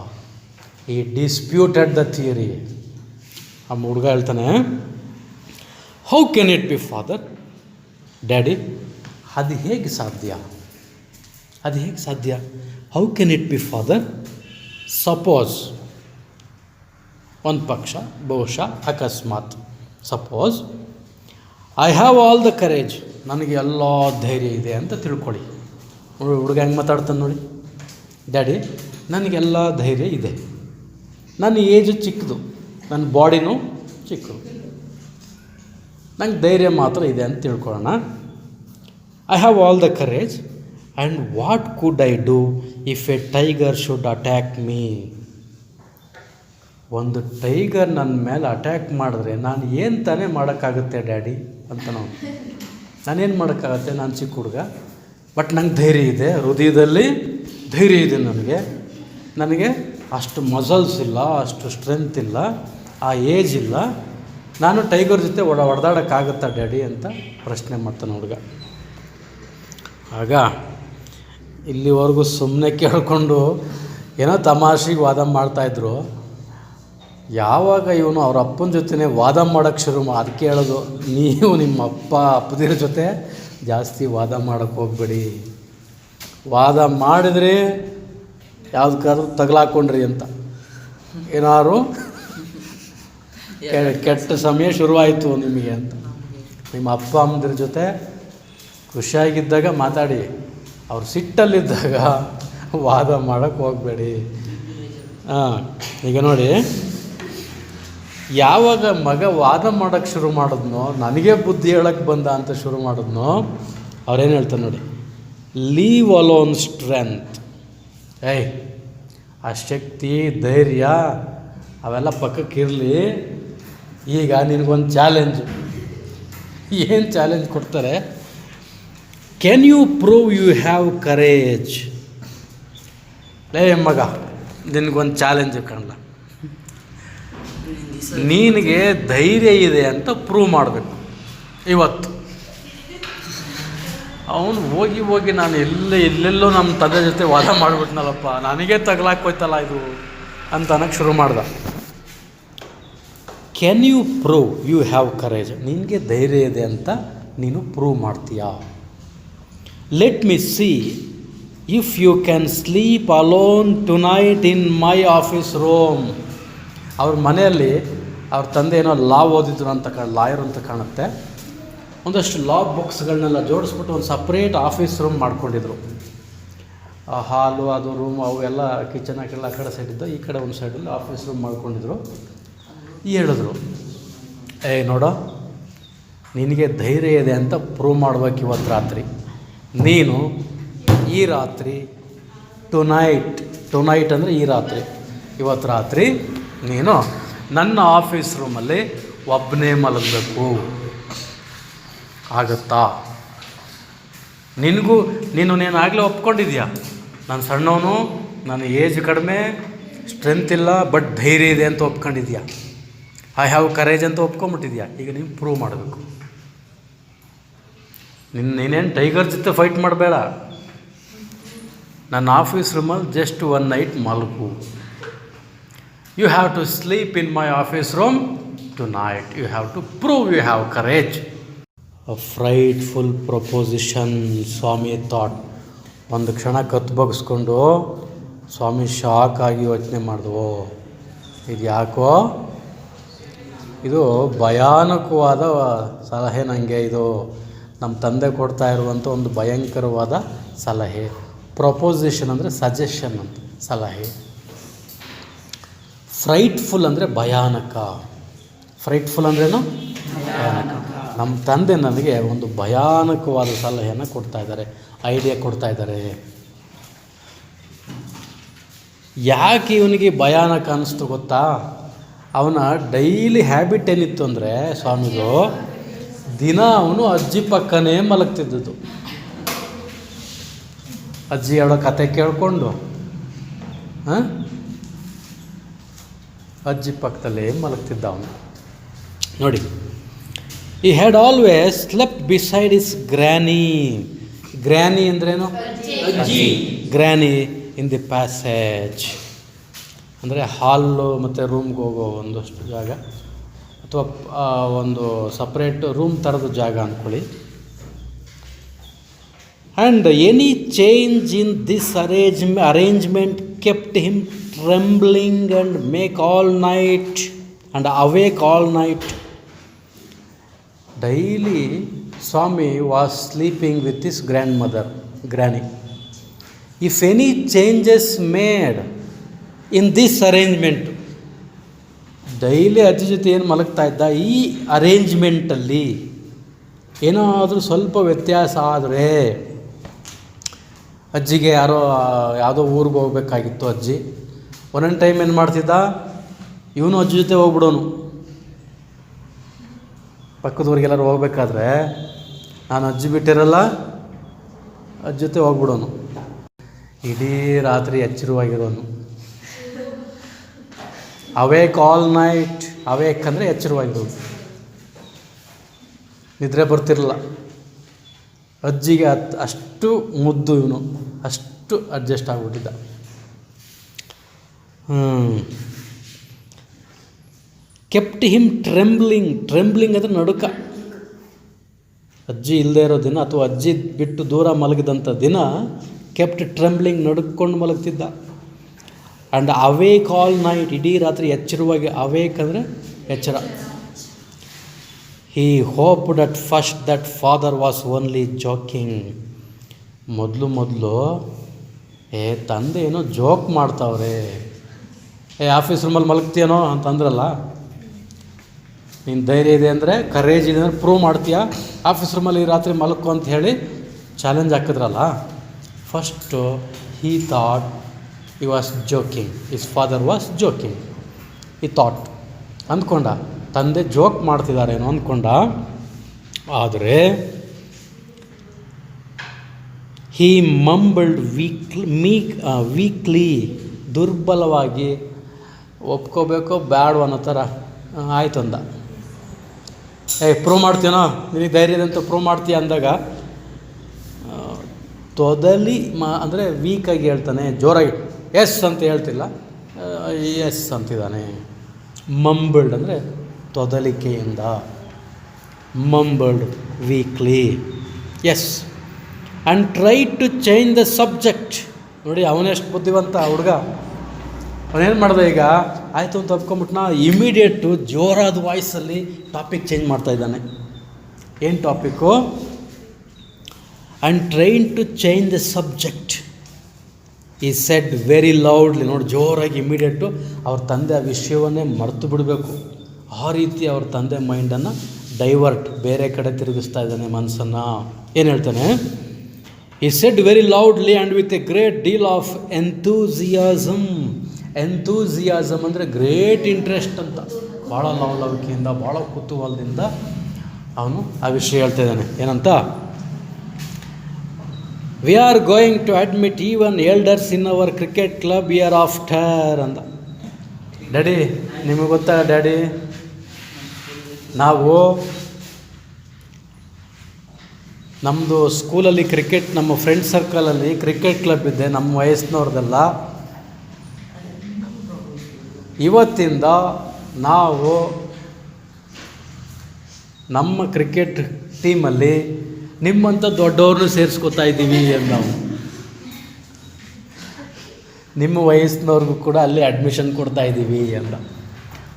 ಈ ಡಿಸ್ಪ್ಯೂಟೆಡ್ ದ ಥಿಯರಿ. ಆ ಹುಡುಗ ಹೇಳ್ತಾನೆ, how can it be father, daddy, ಅದು ಹೇಗೆ ಸಾಧ್ಯ, ಅದು ಹೇಗೆ ಸಾಧ್ಯ, how can it be father. Suppose, ಒಂದು ಪಕ್ಷ, ಬಹುಶಃ, ಅಕಸ್ಮಾತ್, suppose I have all the courage, ನನಗೆ ಎಲ್ಲ ಧೈರ್ಯ ಇದೆ ಅಂತ ತಿಳ್ಕೊಳ್ಳಿ. ಹುಡುಗ ಹೆಂಗೆ ಮಾತಾಡ್ತಾನೆ ನೋಡಿ. ಡ್ಯಾಡಿ, ನನಗೆಲ್ಲ ಧೈರ್ಯ ಇದೆ, ನನ್ನ ಏಜು ಚಿಕ್ಕದು, ನನ್ನ ಬಾಡಿನೂ ಚಿಕ್ಕದು, ನಂಗೆ ಧೈರ್ಯ ಮಾತ್ರ ಇದೆ ಅಂತ ತಿಳ್ಕೊಳ್ಳೋಣ. I have all the courage and what could I do if A tiger should attack me. ಒಂದು ಟೈಗರ್ ನನ್ನ ಮೇಲೆ ಅಟ್ಯಾಕ್ ಮಾಡಿದ್ರೆ ನಾನು ಏನು ತಾನೇ ಮಾಡೋಕ್ಕಾಗುತ್ತೆ ಡ್ಯಾಡಿ ಅಂತ. ನಾನೇನು ಮಾಡೋಕ್ಕಾಗತ್ತೆ, ನಾನು ಚಿಕ್ಕ ಹುಡುಗ, ಬಟ್ ನಂಗೆ ಧೈರ್ಯ ಇದೆ, ಹೃದಯದಲ್ಲಿ ಧೈರ್ಯ ಇದೆ ನನಗೆ ಅಷ್ಟು ಮಸಲ್ಸ್ ಇಲ್ಲ, ಅಷ್ಟು ಸ್ಟ್ರೆಂತ್ ಇಲ್ಲ, ಆ ಏಜ್ ಇಲ್ಲ, ನಾನು ಟೈಗರ್ ಜೊತೆ ಹೊಡೆದಾಡೋಕ್ಕಾಗತ್ತಾ ಡ್ಯಾಡಿ ಅಂತ ಪ್ರಶ್ನೆ ಮಾಡ್ತಾನೆ ಹುಡುಗ. ಆಗ ಇಲ್ಲಿವರೆಗೂ ಸುಮ್ಮನೆ ಕೇಳಿಕೊಂಡು ಏನೋ ತಮಾಷೆಗೆ ವಾದ ಮಾಡ್ತಾಯಿದ್ರು. ಯಾವಾಗ ಇವನು ಅವ್ರ ಅಪ್ಪನ ಜೊತೆ ವಾದ ಮಾಡೋಕ್ಕೆ ಅದಕ್ಕೆ ಹೇಳೋದು, ನೀವು ನಿಮ್ಮ ಅಪ್ಪದಿರ ಜೊತೆ ಜಾಸ್ತಿ ವಾದ ಮಾಡೋಕ್ಕೆ ಹೋಗ್ಬೇಡಿ. ವಾದ ಮಾಡಿದ್ರೆ ಯಾವುದಕ್ಕಾದ್ರೂ ತಗಲಾಕೊಂಡ್ರಿ ಅಂತ, ಏನಾದ್ರು ಕೆಟ್ಟ ಸಮಯ ಶುರುವಾಯಿತು ನಿಮಗೆ ಅಂತ. ನಿಮ್ಮ ಅಪ್ಪ ಅಮ್ಮದಿರ ಜೊತೆ ಖುಷಿಯಾಗಿದ್ದಾಗ ಮಾತಾಡಿ, ಅವ್ರು ಸಿಟ್ಟಲ್ಲಿದ್ದಾಗ ವಾದ ಮಾಡೋಕ್ಕೆ ಹೋಗಬೇಡಿ. ಈಗ ನೋಡಿ, ಯಾವಾಗ ಮಗ ವಾದ ಮಾಡೋಕ್ಕೆ ಶುರು ಮಾಡಿದ್ನೋ, ನನಗೆ ಬುದ್ಧಿ ಹೇಳಕ್ಕೆ ಬಂದ ಅಂತ ಶುರು ಮಾಡಿದ್ನೋ, ಅವ್ರೇನು ಹೇಳ್ತಾರೆ ನೋಡಿ, ಲೀವ್ ಅಲೋನ್ ಸ್ಟ್ರೆಂತ್. ಆ ಶಕ್ತಿ, ಧೈರ್ಯ ಅವೆಲ್ಲ ಪಕ್ಕಕ್ಕಿರಲಿ. ಈಗ ನಿನಗೊಂದು ಚಾಲೆಂಜು. ಏನು ಚಾಲೆಂಜ್ ಕೊಡ್ತಾರೆ? Can you prove you have courage? ಮಗ, ನಿನಗೊಂದು ಚಾಲೆಂಜು ಕಾಣಲ್ಲ, ನಿನಗೆ ಧೈರ್ಯ ಇದೆ ಅಂತ ಪ್ರೂವ್ ಮಾಡಬೇಕು ಇವತ್ತು. ಅವನು ಹೋಗಿ ನಾನು ಎಲ್ಲೆಲ್ಲೋ ನಮ್ಮ ತಂದೆ ಜೊತೆ ವಾದ ಮಾಡಿಬಿಟ್ನಲ್ಲಪ್ಪ, ನನಗೆ ತಗಲಾಕೋಯ್ತಲ್ಲ ಇದು ಅಂತ ಅನ್ನೋಕ್ಕೆ ಶುರು ಮಾಡ್ದ. Can you prove you have courage? ನಿನಗೆ ಧೈರ್ಯ ಇದೆ ಅಂತ ನೀನು ಪ್ರೂವ್ ಮಾಡ್ತೀಯಾ? Let me see if you can sleep alone tonight in my office room. ಅವ್ರ ಮನೆಯಲ್ಲಿ ಅವ್ರ ತಂದೆ ಏನೋ ಲಾ ಓದಿದ್ರು ಅಂತ ಲಾಯರ್ ಅಂತ ಕಾಣುತ್ತೆ. ಒಂದಷ್ಟು ಲಾ ಬುಕ್ಸ್ಗಳನ್ನೆಲ್ಲ ಜೋಡಿಸ್ಬಿಟ್ಟು ಒಂದು ಸಪ್ರೇಟ್ ಆಫೀಸ್ ರೂಮ್ ಮಾಡ್ಕೊಂಡಿದ್ರು. ಆ ಹಾಲು, ಅದು ರೂಮ್, ಅವು ಎಲ್ಲ ಕಿಚನ್ ಹಾಕೆಲ್ಲ ಆ ಕಡೆ ಸೈಡಿದ್ದ, ಈ ಕಡೆ ಒಂದು ಸೈಡಲ್ಲಿ ಆಫೀಸ್ ರೂಮ್ ಮಾಡ್ಕೊಂಡಿದ್ರು. ಹೇಳಿದ್ರು, ನೋಡೋ, ನಿನಗೆ ಧೈರ್ಯ ಇದೆ ಅಂತ ಪ್ರೂವ್ ಮಾಡ್ಬೇಕು ಇವತ್ತು ರಾತ್ರಿ. ನೀನು ಈ ರಾತ್ರಿ ಟುನೈಟ್ ಅಂದರೆ ಈ ರಾತ್ರಿ, ಇವತ್ತು ರಾತ್ರಿ ನೀನು ನನ್ನ ಆಫೀಸ್ ರೂಮಲ್ಲಿ ಒಬ್ಬನೇ ಮಲಗಬೇಕು. ಆಗುತ್ತಾ? ನೀನಾಗಲೇ ಒಪ್ಕೊಂಡಿದ್ಯಾ, ನಾನು ಸಣ್ಣವನು, ನನ್ನ ಏಜ್ ಕಡಿಮೆ, ಸ್ಟ್ರೆಂತ್ ಇಲ್ಲ, ಬಟ್ ಧೈರ್ಯ ಇದೆ ಅಂತ ಒಪ್ಕೊಂಡಿದ್ಯಾ. ಐ ಹ್ಯಾವ್ ಕರೇಜ್ ಅಂತ ಒಪ್ಕೊಂಬಿಟ್ಟಿದ್ಯಾ. ಈಗ ನೀವು ಪ್ರೂವ್ ಮಾಡಬೇಕು. ನೀನೇನು ಟೈಗರ್ ಜೊತೆ ಫೈಟ್ ಮಾಡಬೇಡ. ನನ್ನ ಆಫೀಸ್ ರೂಮಲ್ಲಿ ಜಸ್ಟ್ ಒನ್ ನೈಟ್ ಮಲಗು. You have to sleep in my office room tonight. You have to prove you have courage. A frightful proposition, Swami thought. ಒಂದು ಕ್ಷಣ ಕತ್ತು ಬಗ್ಸ್ಕೊಂಡು ಸ್ವಾಮಿ ಶಾಕ್ ಆಗಿ ಯೋಚನೆ ಮಾಡಿದ್ವು, ಇದು ಯಾಕೋ, ಇದು ಭಯಾನಕವಾದ ಸಲಹೆ. ನನಗೆ ಇದು ನಮ್ಮ ತಂದೆ ಕೊಡ್ತಾ ಇರುವಂಥ ಒಂದು ಭಯಂಕರವಾದ ಸಲಹೆ. ಪ್ರಪೋಸಿಷನ್ ಅಂದರೆ ಸಜೆಷನ್ ಅಂತ, ಸಲಹೆ. ಫ್ರೈಟ್ಫುಲ್ ಅಂದರೆ ಭಯಾನಕ. ಫ್ರೈಟ್ಫುಲ್ ಅಂದ್ರೇನು? ಭಯಾನಕ. ನಮ್ಮ ತಂದೆ ನನಗೆ ಒಂದು ಭಯಾನಕವಾದ ಸಲಹೆಯನ್ನು ಕೊಡ್ತಾ ಇದ್ದಾರೆ, ಐಡಿಯಾ ಕೊಡ್ತಾ ಇದ್ದಾರೆ. ಯಾಕೆ ಇವನಿಗೆ ಭಯಾನಕ ಅನ್ನಿಸ್ತು ಗೊತ್ತಾ? ಅವನ ಡೈಲಿ ಹ್ಯಾಬಿಟ್ ಏನಿತ್ತು ಅಂದರೆ, ಸ್ವಾಮಿದು ದಿನ ಅವನು ಅಜ್ಜಿ ಪಕ್ಕನೇ ಮಲಗ್ತಿದ್ದದ್ದು. ಅಜ್ಜಿ ಹೇಳೋ ಕತೆ ಕೇಳಿಕೊಂಡು ಅಜ್ಜಿ ಪಕ್ಕದಲ್ಲೇ ಮಲಗ್ತಿದ್ದ ಅವನು. ನೋಡಿ, he had always slept beside is granny. Granny ಅಂದ್ರೇನು? ಅಜ್ಜಿ. ಗ್ರ್ಯಾನಿ ಇನ್ ದಿ ಪ್ಯಾಸೇಜ್ ಅಂದರೆ ಹಾಲು ಮತ್ತು ರೂಮ್ಗೆ ಹೋಗೋ ಒಂದಷ್ಟು ಜಾಗ, ಅಥವಾ ಒಂದು ಸಪ್ರೇಟ್ ರೂಮ್ ಥರದ ಜಾಗ ಅಂದ್ಕೊಳ್ಳಿ. And any change in this arrangement kept him trembling and make all night and awake all night. Daily Swami was sleeping with his granny. If any changes made in this arrangement, daily ಅಜ್ಜಿ ಜೊತೆ ಏನು ಮಲಗ್ತಾ ಇದ್ದ, ಈ ಅರೇಂಜ್ಮೆಂಟಲ್ಲಿ ಏನಾದರೂ ಸ್ವಲ್ಪ ವ್ಯತ್ಯಾಸ ಆದರೆ, ಅಜ್ಜಿಗೆ ಯಾವುದೋ ಊರಿಗೆ ಹೋಗ್ಬೇಕಾಗಿತ್ತು ಅಜ್ಜಿ, ಒಂದೊಂದು ಟೈಮ್ ಏನು ಮಾಡ್ತಿದ್ದ, ಇವನು ಅಜ್ಜಿ ಜೊತೆ ಹೋಗ್ಬಿಡೋನು. ಪಕ್ಕದವ್ರಿಗೆಲ್ಲರೂ ಹೋಗ್ಬೇಕಾದ್ರೆ ನಾನು ಅಜ್ಜಿ ಬಿಟ್ಟಿರಲ್ಲ, ಅಜ್ಜಿ ಜೊತೆ ಹೋಗ್ಬಿಡೋನು. ಇಡೀ ರಾತ್ರಿ ಎಚ್ಚರವಾಗಿರೋನು. Awake all night. ಅವೇಕ್ ಅಂದರೆ ಎಚ್ಚರವಾಗಿರೋದು. ನಿದ್ರೆ ಬರ್ತಿರಲಿಲ್ಲ. ಅಜ್ಜಿಗೆ ಅಷ್ಟು ಮುದ್ದು ಇವನು, ಅಷ್ಟು ಅಡ್ಜಸ್ಟ್ ಆಗಿಬಿಟ್ಟಿದ್ದ. ಕೆಪ್ಟ್ ಹಿಮ್ ಟ್ರೆಂಬ್ಲಿಂಗ್ ಅಂದರೆ ನಡುಕ. ಅಜ್ಜಿ ಇಲ್ಲದೆ ಇರೋ ದಿನ ಅಥವಾ ಅಜ್ಜಿ ಬಿಟ್ಟು ದೂರ ಮಲಗಿದಂಥ ದಿನ ಕೆಪ್ಟ್ ಟ್ರೆಂಬ್ಲಿಂಗ್, ನಡುಕೊಂಡು ಮಲಗ್ತಿದ್ದ. ಆ್ಯಂಡ್ ಅವೇಕ್ ಆಲ್ ನೈಟ್, ಇಡೀ ರಾತ್ರಿ ಎಚ್ಚರವಾಗಿ. ಅವೇಕ್ ಅಂದರೆ ಎಚ್ಚರ. He hoped at first that father was only joking. ಮೊದಲು ತಂದೆ ಏನೋ ಜೋಕ್ ಮಾಡ್ತಾವ್ರೆ. ಆಫೀಸ್ ರೂಮಲ್ಲಿ ಮಲಗ್ತೀಯನೋ ಅಂತಂದ್ರಲ್ಲ, ನೀನು ಧೈರ್ಯ ಇದೆ ಅಂದರೆ, ಕರೇಜ್ ಇದೆ ಅಂದರೆ ಪ್ರೂವ್ ಮಾಡ್ತೀಯಾ, ಆಫೀಸ್ ರೂಮಲ್ಲಿ ಈ ರಾತ್ರಿ ಮಲಕ್ಕೋ ಅಂತ ಹೇಳಿ ಚಾಲೆಂಜ್ ಹಾಕಿದ್ರಲ್ಲ. First he thought he was joking, his father was joking, he thought, ಅಂದ್ಕೊಂಡ ತಂದೆ ಜೋಕ್ ಮಾಡ್ತಿದ್ದಾರೇನೋ ಅಂದ್ಕೊಂಡ. ಆದರೆ he mumbled weakly, ದುರ್ಬಲವಾಗಿ, ಒಪ್ಕೋಬೇಕೋ ಬ್ಯಾಡು ಅನ್ನೋ ಥರ ಆಯ್ತು ಅಂದ. ಪ್ರೂವ್ ಮಾಡ್ತೀನೋ, ನಿನಗೆ ಧೈರ್ಯ ಅಂತ ಪ್ರೂವ್ ಮಾಡ್ತೀಯ ಅಂದಾಗ ಅಂದರೆ ವೀಕಾಗಿ ಹೇಳ್ತಾನೆ, ಜೋರಾಗಿ ಎಸ್ ಅಂತ ಹೇಳ್ತಿಲ್ಲ, ಎಸ್ ಅಂತಿದ್ದಾನೆ. ಮಂಬಲ್ಡ್ ಅಂದರೆ ತೊದಲಿಕೆಯಿಂದ, mumbled weakly, yes. And try to change the subject. ನೋಡಿ ಅವನೆಷ್ಟು ಬುದ್ಧಿವಂತ ಹುಡುಗ. ಅವನೇನು ಮಾಡ್ದೆ, ಈಗ ಆಯಿತು ಅಂತ ಒಪ್ಕೊಂಬಿಟ್ನಾ, ಇಮಿಡಿಯೇಟು ಜೋರಾದ ವಾಯ್ಸಲ್ಲಿ ಟಾಪಿಕ್ ಚೇಂಜ್ ಮಾಡ್ತಾ ಇದ್ದಾನೆ. ಏನು topic? And train to change the subject. He said very loudly. ನೋಡಿ, ಜೋರಾಗಿ ಇಮಿಡಿಯೇಟು ಅವ್ರ ತಂದೆ ಆ ವಿಷಯವನ್ನೇ ಮರೆತು ಬಿಡಬೇಕು. ಆ ರೀತಿ ಅವ್ರ ತಂದೆ ಮೈಂಡನ್ನು ಡೈವರ್ಟ್, ಬೇರೆ ಕಡೆ ತಿರುಗಿಸ್ತಾ ಇದ್ದಾನೆ ಮನಸ್ಸನ್ನು. ಏನು ಹೇಳ್ತಾನೆ? ಈ said very loudly and with A great deal of enthusiasm. Enthusiasm ಅಂದರೆ ಗ್ರೇಟ್ ಇಂಟ್ರೆಸ್ಟ್ ಅಂತ, ಭಾಳ ಲವಲವಿಕೆಯಿಂದ, ಭಾಳ ಕುತೂಹಲದಿಂದ ಅವನು ಆ ವಿಷಯ ಹೇಳ್ತಾ ಇದ್ದಾನೆ. ಏನಂತ? We are going to admit even elders in our cricket club year after ಅಂದ. ಡ್ಯಾಡಿ, ನಿಮಗೆ ಗೊತ್ತಾ ಡ್ಯಾಡಿ, ನಾವು ನಮ್ಮದು ಸ್ಕೂಲಲ್ಲಿ ಕ್ರಿಕೆಟ್, ನಮ್ಮ ಫ್ರೆಂಡ್ ಸರ್ಕಲಲ್ಲಿ ಕ್ರಿಕೆಟ್ ಕ್ಲಬ್ ಇದೆ, ನಮ್ಮ ವಯಸ್ಸಿನವ್ರದ್ದೆಲ್ಲ. ಇವತ್ತಿಂದ ನಾವು ನಮ್ಮ ಕ್ರಿಕೆಟ್ ಟೀಮಲ್ಲಿ ನಿಮ್ಮಂಥ ದೊಡ್ಡವ್ರನ್ನೂ ಸೇರಿಸ್ಕೊತಾ ಇದ್ದೀವಿ ಅಂತ. ನಾವು ನಿಮ್ಮ ವಯಸ್ಸಿನವ್ರಿಗೂ ಕೂಡ ಅಲ್ಲಿ ಅಡ್ಮಿಷನ್ ಕೊಡ್ತಾ ಇದ್ದೀವಿ ಅಂತ.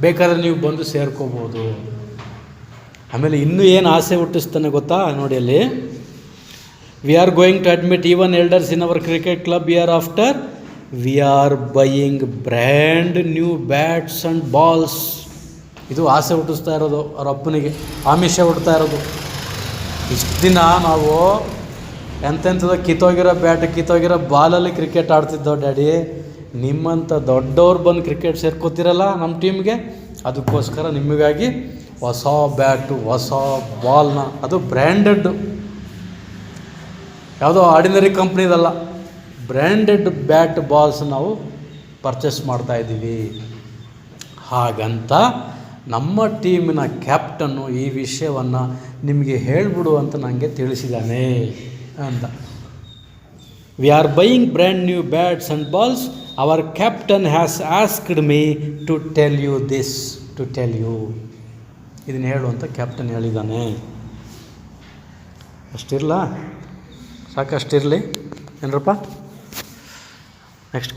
ಬೇಕಾದರೆ ನೀವು ಬಂದು ಸೇರ್ಕೋಬೋದು. ಆಮೇಲೆ ಇನ್ನೂ ಏನು ಆಸೆ ಹುಟ್ಟಿಸ್ತಾನೆ ಗೊತ್ತಾ? ನೋಡಿ ಅಲ್ಲಿ, we are going to admit even elders in our cricket club year after we are buying brand new bats and balls. ಇದು ಆಸೆ ಹುಟ್ಟಿಸ್ತಾ ಇರೋದು ಅವ್ರ ಅಪ್ಪನಿಗೆ, ಆಮಿಷ ಹುಡ್ತಾ ಇರೋದು. ಇಷ್ಟು ದಿನ ನಾವು ಎಂತೆಂಥದ್ದು ಕಿತ್ತೋಗಿರೋ ಬ್ಯಾಟ್, ಕಿತ್ತೋಗಿರೋ ಬಾಲಲ್ಲಿ ಕ್ರಿಕೆಟ್ ಆಡ್ತಿದ್ದೋ ಡ್ಯಾಡಿ. ನಿಮ್ಮಂಥ ದೊಡ್ಡವ್ರು ಬಂದು ಕ್ರಿಕೆಟ್ ಸೇರ್ಕೋತಿರಲ್ಲ ನಮ್ಮ ಟೀಮ್ಗೆ, ಅದಕ್ಕೋಸ್ಕರ ನಿಮಗಾಗಿ ಹೊಸ ಬ್ಯಾಟು, ಹೊಸ ಬಾಲ್ನ, ಅದು ಬ್ರ್ಯಾಂಡೆಡ್ಡು, ಯಾವುದೋ ಆರ್ಡಿನರಿ ಕಂಪ್ನಿದಲ್ಲ, ಬ್ರ್ಯಾಂಡೆಡ್ ಬ್ಯಾಟ್ ಬಾಲ್ಸ್ ನಾವು ಪರ್ಚೇಸ್ ಮಾಡ್ತಾಯಿದ್ದೀವಿ. ಹಾಗಂತ ನಮ್ಮ ಟೀಮಿನ ಕ್ಯಾಪ್ಟನ್ನು ಈ ವಿಷಯವನ್ನು ನಿಮಗೆ ಹೇಳಿಬಿಡು ಅಂತ ನನಗೆ ತಿಳಿಸಿದ್ದಾನೆ ಅಂತ. We are buying brand new bats and balls. Our captain has asked me to tell you this, to tell you, ಇದನ್ನು ಹೇಳು ಅಂತ ಕ್ಯಾಪ್ಟನ್ ಹೇಳಿದ್ದಾನೆ. ಅಷ್ಟಿರಲ್ಲ, ಸಾಕಷ್ಟಿರಲಿ ಏನ್ರಪ್ಪ. ನೆಕ್ಸ್ಟ್